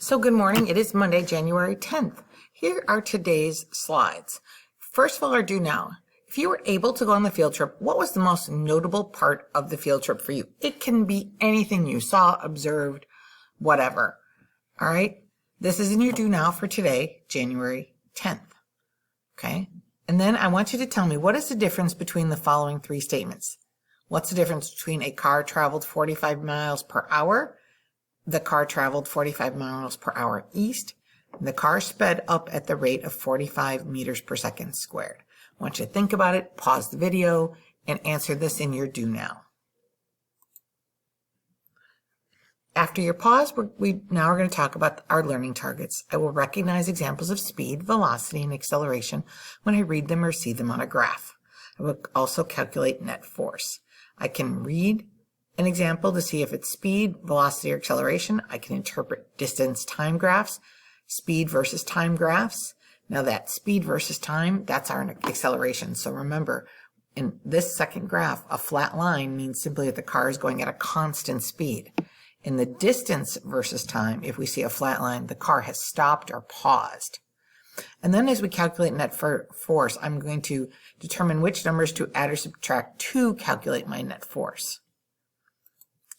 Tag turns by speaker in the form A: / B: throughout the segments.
A: So good morning. It is Monday, January 10th. Here are today's slides. First of all, our do now. If you were able to go on the field trip, what was the most notable part of the field trip for you? It can be anything you saw, observed, whatever. All right. This is in your do now for today, January 10th. Okay. And then I want you to tell me, what is the difference between the following three statements? What's the difference between a car traveled 45 miles per hour? The car traveled 45 miles per hour east. The car sped up at the rate of 45 meters per second squared. I want you to think about it, pause the video, and answer this in your do now. After your pause, we now are going to talk about our learning targets. I will recognize examples of speed, velocity, and acceleration when I read them or see them on a graph. I will also calculate net force. I can read an example to see if it's speed, velocity, or acceleration. I can interpret distance time graphs, speed versus time graphs. Now that speed versus time, that's our acceleration. So remember, in this second graph, a flat line means simply that the car is going at a constant speed. In the distance versus time, if we see a flat line, the car has stopped or paused. And then as we calculate net force, I'm going to determine which numbers to add or subtract to calculate my net force.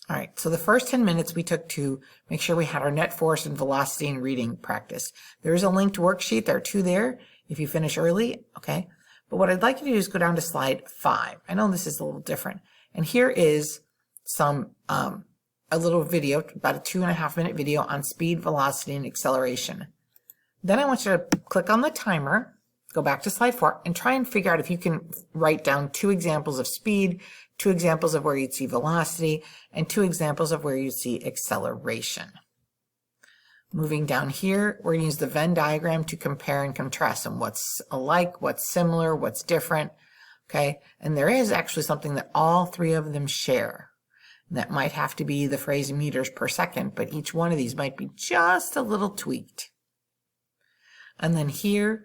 A: All right, so the first 10 minutes we took to make sure we had our net force and velocity and reading practice. There is a linked worksheet. There are two there if you finish early, okay? But what I'd like you to do is go down to slide 5. I know this is a little different. And here is some a little video, about a 2.5-minute video on speed, velocity, and acceleration. Then I want you to click on the timer, go back to slide 4, and try and figure out if you can write down 2 examples of speed, 2 examples of where you'd see velocity, and 2 examples of where you'd see acceleration. Moving down here, we're going to use the Venn diagram to compare and contrast and what's alike, what's similar, what's different. Okay, and there is actually something that all 3 of them share. That might have to be the phrase meters per second, but each one of these might be just a little tweaked. And then here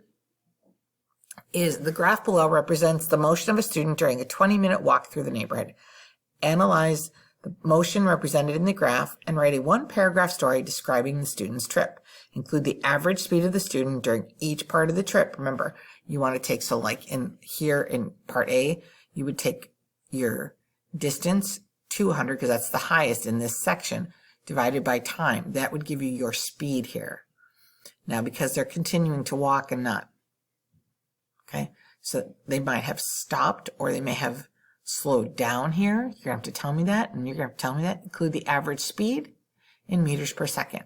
A: is the graph below represents the motion of a student during a 20-minute walk through the neighborhood. Analyze the motion represented in the graph and write a 1-paragraph story describing the student's trip. Include the average speed of the student during each part of the trip. Remember, you want to take, so like in here in part A, you would take your distance, 200, because that's the highest in this section, divided by time. That would give you your speed here. Now, because they're continuing to walk and not, okay, so they might have stopped or they may have slowed down here. You're going to have to tell me that, and you're going to have to tell me that. Include the average speed in meters per second.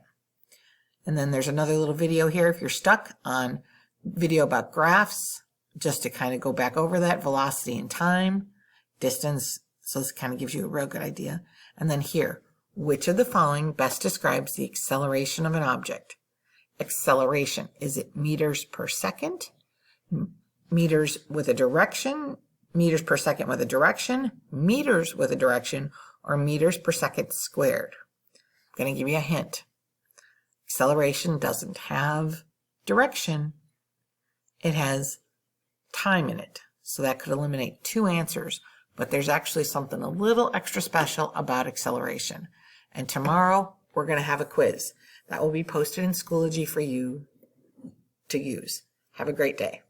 A: And then there's another little video here. If you're stuck on video about graphs, just to kind of go back over that, velocity and time, distance, so this kind of gives you a real good idea. And then here, which of the following best describes the acceleration of an object? Acceleration, is it meters per second, meters with a direction, meters per second with a direction, meters with a direction, or meters per second squared? I'm going to give you a hint. Acceleration doesn't have direction. It has time in it. So that could eliminate 2 answers. But there's actually something a little extra special about acceleration. And tomorrow, we're going to have a quiz that will be posted in Schoology for you to use. Have a great day.